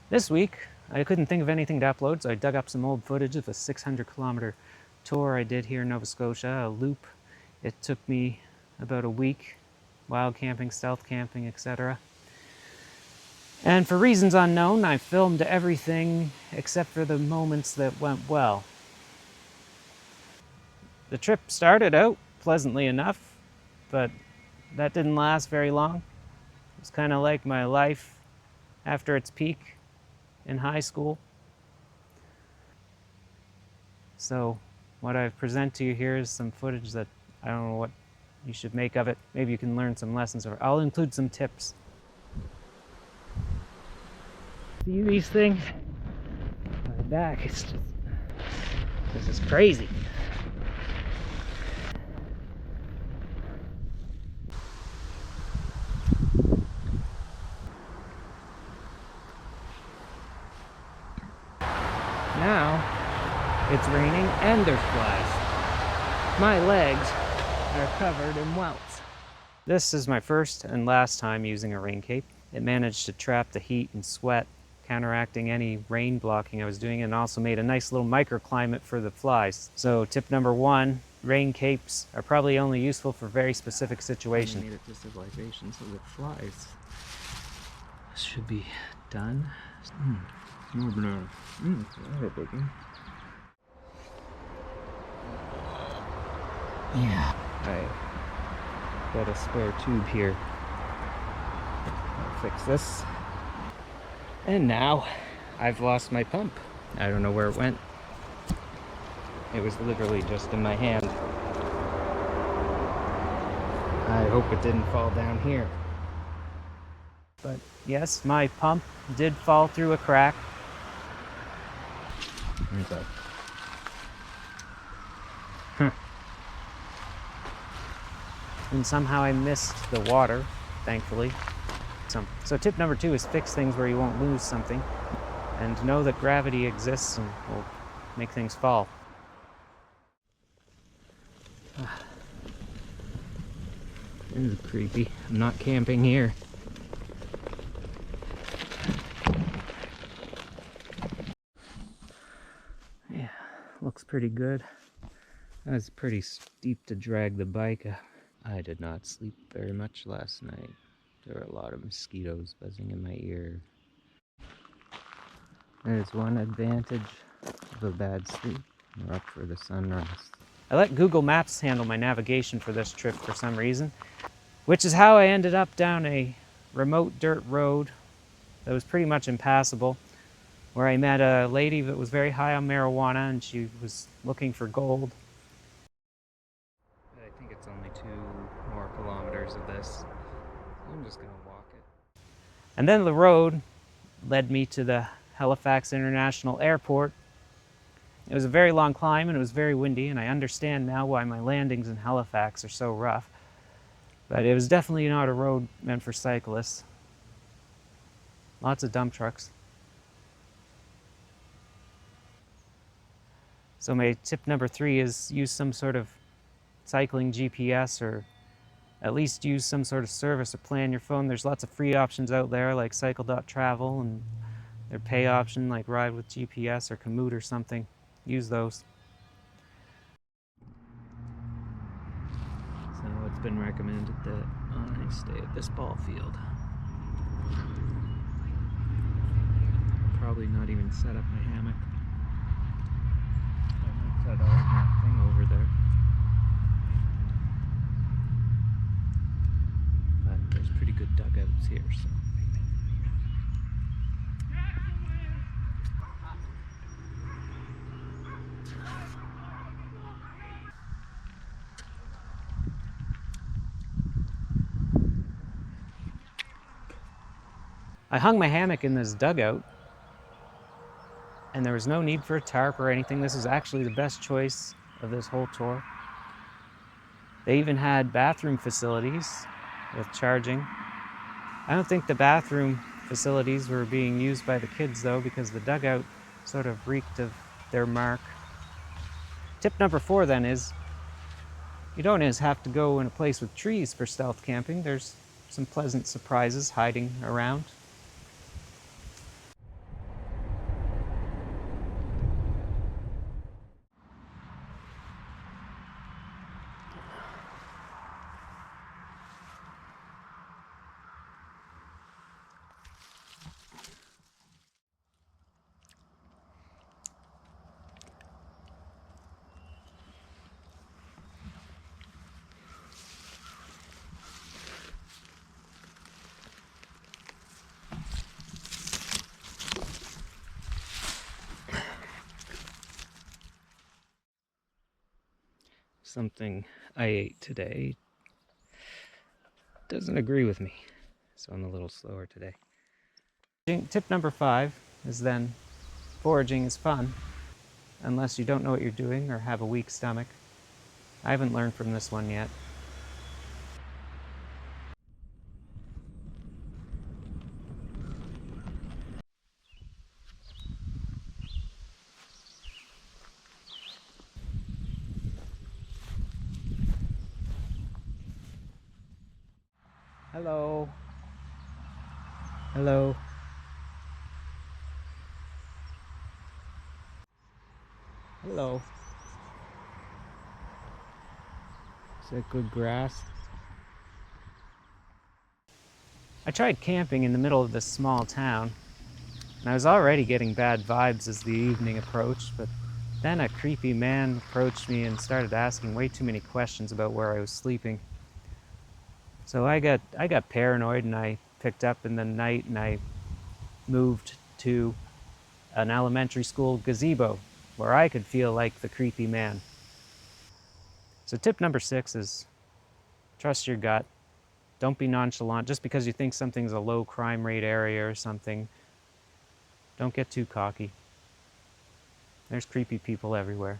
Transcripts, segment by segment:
This week, I couldn't think of anything to upload, so I dug up some old footage of a 600-kilometer tour I did here in Nova Scotia, a loop. It took me about a week, wild camping, stealth camping, etc. And for reasons unknown, I filmed everything except for the moments that went well. The trip started out pleasantly enough, but that didn't last very long. It was kind of like my life after its peak in high school. So what I present to you here is some footage that I don't know what you should make of it. Maybe you can learn some lessons, or I'll include some tips. See these things? My back is just, this is crazy. Now it's raining and there's flies. My legs are covered in welts. This is my first and last time using a rain cape. It managed to trap the heat and sweat, counteracting any rain blocking I was doing, and also made a nice little microclimate for the flies. So tip number one, rain capes are probably only useful for very specific situations. I made it to civilization, so the flies should be done. Yeah, I got a spare tube here. I'll fix this. And now I've lost my pump. I don't know where it went. It was literally just in my hand. I hope it didn't fall down here. But yes, my pump did fall through a crack. There's that. And somehow I missed the water, thankfully. So tip number two is fix things where you won't lose something, and know that gravity exists and will make things fall. This is creepy. I'm not camping here. Yeah, looks pretty good. That was pretty steep to drag the bike. I did not sleep very much last night. There were a lot of mosquitoes buzzing in my ear. There's one advantage of a bad sleep. We're up for the sunrise. I let Google Maps handle my navigation for this trip for some reason, which is how I ended up down a remote dirt road that was pretty much impassable, where I met a lady that was very high on marijuana and she was looking for gold. I think it's only 2 more kilometers of this. I'm just gonna walk it. And then the road led me to the Halifax International Airport. It was a very long climb and it was very windy, and I understand now why my landings in Halifax are so rough. But it was definitely not a road meant for cyclists. Lots of dump trucks. So my tip number 3 is use some sort of cycling GPS, or at least use some sort of service or plan your phone. There's lots of free options out there like cycle.travel, and their pay option like Ride with GPS or Komoot or something. Use those. So it's been recommended that I stay at this ball field. Probably not even set up my hammock. I might set out my thing over there. But there's pretty good dugouts here, so. I hung my hammock in this dugout, and there was no need for a tarp or anything. This is actually the best choice of this whole tour. They even had bathroom facilities with charging. I don't think the bathroom facilities were being used by the kids though, because the dugout sort of reeked of their mark. Tip number 4 then is, you don't always have to go in a place with trees for stealth camping. There's some pleasant surprises hiding around. something I ate today doesn't agree with me, so I'm a little slower today. Tip number 5 is then foraging is fun, unless you don't know what you're doing or have a weak stomach. I haven't learned from this one yet. Hello. Hello. Hello. Is that good grass? I tried camping in the middle of this small town, and I was already getting bad vibes as the evening approached, but then a creepy man approached me and started asking way too many questions about where I was sleeping. So I got paranoid, and I picked up in the night and I moved to an elementary school gazebo where I could feel like the creepy man. So tip number 6 is trust your gut. Don't be nonchalant. Just because you think something's a low crime rate area or something, don't get too cocky. There's creepy people everywhere.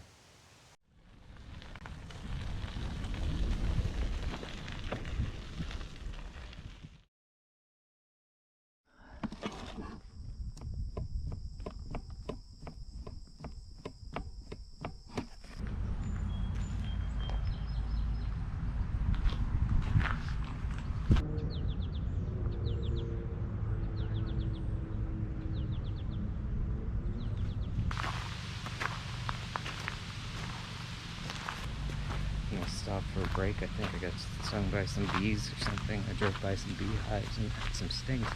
I'm gonna stop for a break. I think I got stung by some bees or something. I drove by some beehives and had some stings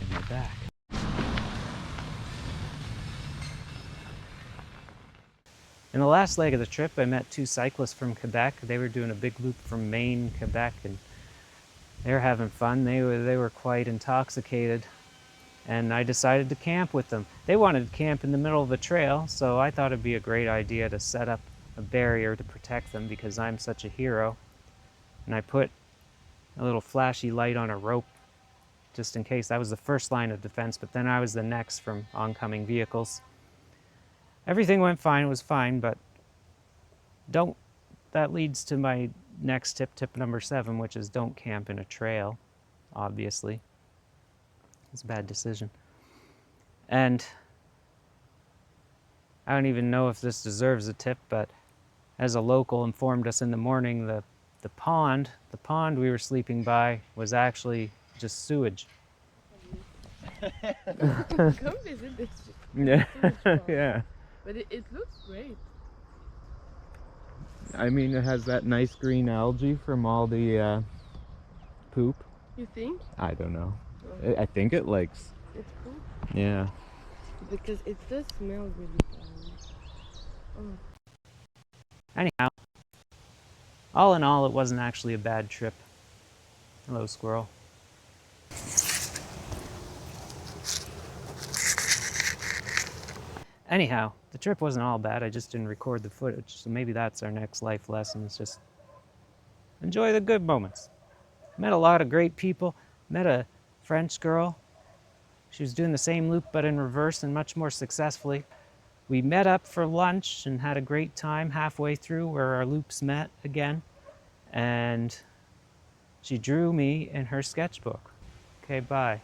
in my back. In the last leg of the trip, I met 2 cyclists from Quebec. They were doing a big loop from Maine, Quebec, and they were having fun. They were quite intoxicated, and I decided to camp with them. They wanted to camp in the middle of a trail, so I thought it'd be a great idea to set up a barrier to protect them because I'm such a hero. And I put a little flashy light on a rope just in case. That was the first line of defense, but then I was the next from oncoming vehicles. Everything went fine, it was fine, but that leads to my next tip number 7, which is don't camp in a trail, obviously. It's a bad decision. And I don't even know if this deserves a tip, but as a local informed us in the morning, the pond we were sleeping by was actually just sewage. Come visit this. Yeah, yeah. But it looks great. I mean, it has that nice green algae from all the poop. You think? I don't know. Oh. I think it likes. It's cool. Yeah. Because it does smell really bad. Oh. Anyhow, all in all, it wasn't actually a bad trip. Hello, squirrel. Anyhow, the trip wasn't all bad. I just didn't record the footage. So maybe that's our next life lesson, is just enjoy the good moments. Met a lot of great people. Met a French girl. She was doing the same loop but in reverse and much more successfully. We met up for lunch and had a great time halfway through where our loops met again. And she drew me in her sketchbook. Okay, bye.